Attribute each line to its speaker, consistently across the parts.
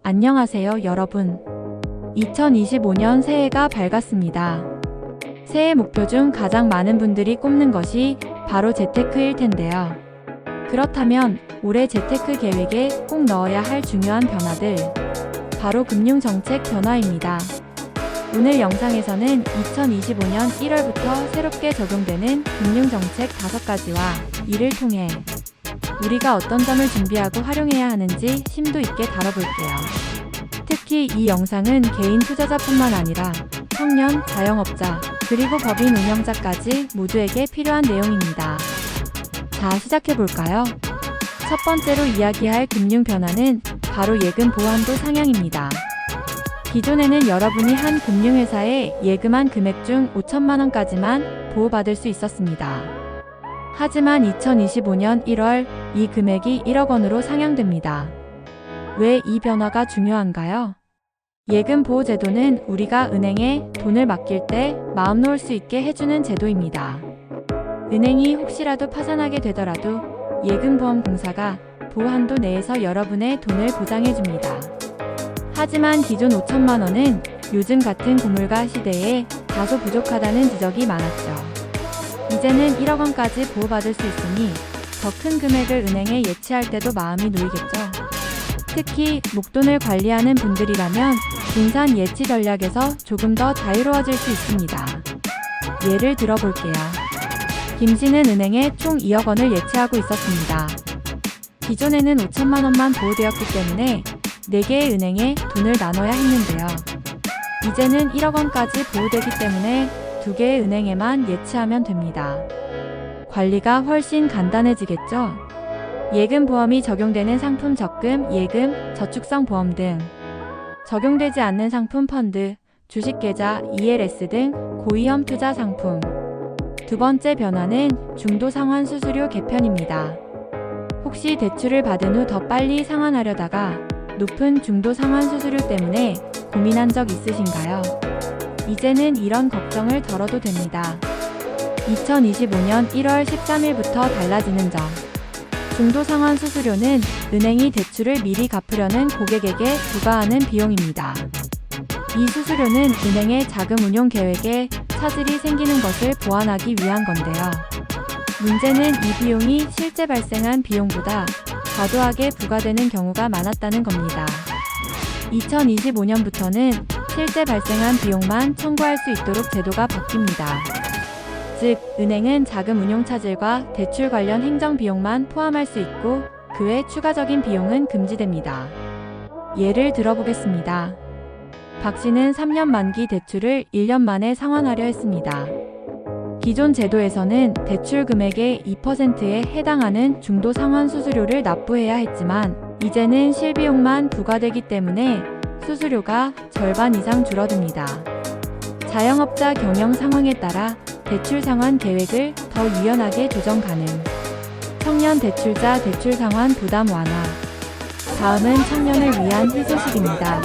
Speaker 1: 안녕하세요, 여러분. 2025년 새해가 밝았습니다. 새해 목표 중 가장 많은 분들이 꼽는 것이 바로 재테크일 텐데요. 그렇다면 올해 재테크 계획에 꼭 넣어야 할 중요한 변화들, 바로 금융정책 변화입니다. 오늘 영상에서는 2025년 1월부터 새롭게 적용되는 금융정책 5가지와 이를 통해 우리가 어떤 점을 준비하고 활용해야 하는지 심도 있게 다뤄볼게요. 특히 이 영상은 개인 투자자뿐만 아니라 청년, 자영업자, 그리고 법인 운영자까지 모두에게 필요한 내용입니다. 자, 시작해볼까요? 첫 번째로 이야기할 금융 변화는 바로 예금 보완도 상향입니다. 기존에는 여러분이 한 금융회사에 예금한 금액 중 5천만 원까지만 보호받을 수 있었습니다. 하지만 2025년 1월 이 금액이 1억 원으로 상향됩니다. 왜 이 변화가 중요한가요? 예금 보호 제도는 우리가 은행에 돈을 맡길 때 마음 놓을 수 있게 해주는 제도입니다. 은행이 혹시라도 파산하게 되더라도 예금보험공사가 보호 한도 내에서 여러분의 돈을 보장해줍니다. 하지만 기존 5천만 원은 요즘 같은 고물가 시대에 다소 부족하다는 지적이 많았죠. 이제는 1억 원까지 보호받을 수 있으니 더 큰 금액을 은행에 예치할 때도 마음이 놓이겠죠. 특히 목돈을 관리하는 분들이라면 분산 예치 전략에서 조금 더 자유로워질 수 있습니다. 예를 들어볼게요. 김 씨는 은행에 총 2억 원을 예치하고 있었습니다. 기존에는 5천만 원만 보호되었기 때문에 4개의 은행에 돈을 나눠야 했는데요. 이제는 1억 원까지 보호되기 때문에 2개의 은행에만 예치하면 됩니다. 관리가 훨씬 간단해지겠죠? 예금 보험이 적용되는 상품 적금, 예금, 저축성 보험 등 적용되지 않는 상품 펀드, 주식계좌, ELS 등 고위험 투자 상품. 두 번째 변화는 중도 상환 수수료 개편입니다. 혹시 대출을 받은 후 더 빨리 상환하려다가 높은 중도 상환 수수료 때문에 고민한 적 있으신가요? 이제는 이런 걱정을 덜어도 됩니다. 2025년 1월 13일부터 달라지는 점. 중도 상환 수수료는 은행이 대출을 미리 갚으려는 고객에게 부과하는 비용입니다. 이 수수료는 은행의 자금 운용 계획에 차질이 생기는 것을 보완하기 위한 건데요. 문제는 이 비용이 실제 발생한 비용보다 과도하게 부과되는 경우가 많았다는 겁니다. 2025년부터는 실제 발생한 비용만 청구할 수 있도록 제도가 바뀝니다. 즉, 은행은 자금 운용 차질과 대출 관련 행정 비용만 포함할 수 있고 그 외 추가적인 비용은 금지됩니다. 예를 들어보겠습니다. 박 씨는 3년 만기 대출을 1년 만에 상환하려 했습니다. 기존 제도에서는 대출 금액의 2%에 해당하는 중도 상환 수수료를 납부해야 했지만 이제는 실비용만 부과되기 때문에 수수료가 절반 이상 줄어듭니다. 자영업자 경영 상황에 따라 대출 상환 계획을 더 유연하게 조정 가능. 청년 대출자 대출 상환 부담 완화. 다음은 청년을 위한 희소식입니다.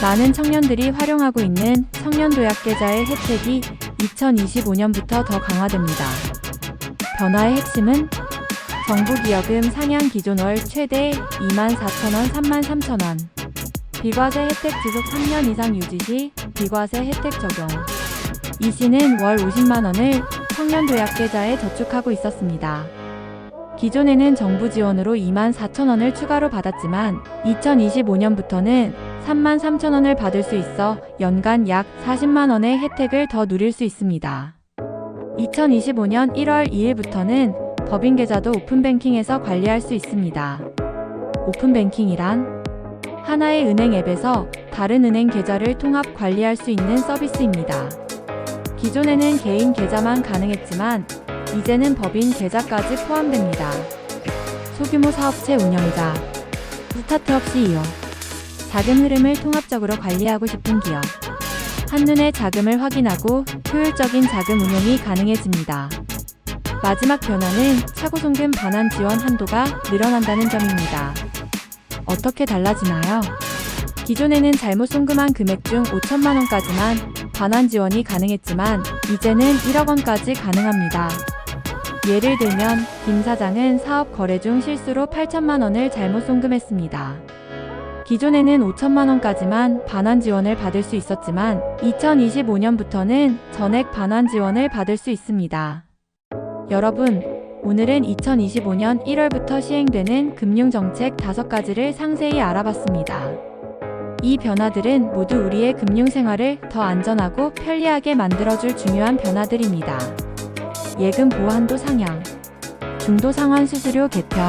Speaker 1: 많은 청년들이 활용하고 있는 청년도약계좌의 혜택이 2025년부터 더 강화됩니다. 변화의 핵심은 정부기여금 상향 기존 월 최대 24,000원, 33,000원. 비과세 혜택 지속 3년 이상 유지 시 비과세 혜택 적용. 이 씨는 월 50만 원을 청년도약계좌에 저축하고 있었습니다. 기존에는 정부 지원으로 24,000원을 추가로 받았지만 2025년부터는 33,000원을 받을 수 있어 연간 약 40만 원의 혜택을 더 누릴 수 있습니다. 2025년 1월 2일부터는 법인 계좌도 오픈뱅킹에서 관리할 수 있습니다. 오픈뱅킹이란 하나의 은행 앱에서 다른 은행 계좌를 통합 관리할 수 있는 서비스입니다. 기존에는 개인 계좌만 가능했지만 이제는 법인 계좌까지 포함됩니다. 소규모 사업체 운영자, 스타트업 CEO, 자금 흐름을 통합적으로 관리하고 싶은 기업. 한눈에 자금을 확인하고 효율적인 자금 운용이 가능해집니다. 마지막 변화는 차고송금 반환 지원 한도가 늘어난다는 점입니다. 어떻게 달라지나요? 기존에는 잘못 송금한 금액 중 5천만 원까지만 반환 지원이 가능했지만 이제는 1억 원까지 가능합니다. 예를 들면 김 사장은 사업 거래 중 실수로 8천만 원을 잘못 송금했습니다. 기존에는 5천만 원까지만 반환 지원을 받을 수 있었지만 2025년부터는 전액 반환 지원을 받을 수 있습니다. 여러분, 오늘은 2025년 1월부터 시행되는 금융정책 5가지를 상세히 알아봤습니다. 이 변화들은 모두 우리의 금융생활을 더 안전하고 편리하게 만들어줄 중요한 변화들입니다. 예금 보호 한도 상향, 중도상환 수수료 개편,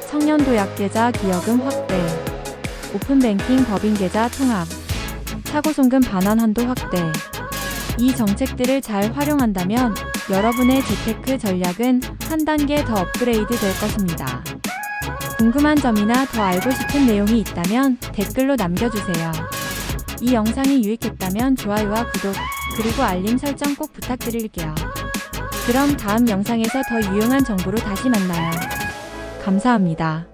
Speaker 1: 청년도약계좌 기여금 확대, 오픈뱅킹 법인계좌 통합, 사고손금 반환 한도 확대. 이 정책들을 잘 활용한다면 여러분의 재테크 전략은 한 단계 더 업그레이드 될 것입니다. 궁금한 점이나 더 알고 싶은 내용이 있다면 댓글로 남겨주세요. 이 영상이 유익했다면 좋아요와 구독, 그리고 알림 설정 꼭 부탁드릴게요. 그럼 다음 영상에서 더 유용한 정보로 다시 만나요. 감사합니다.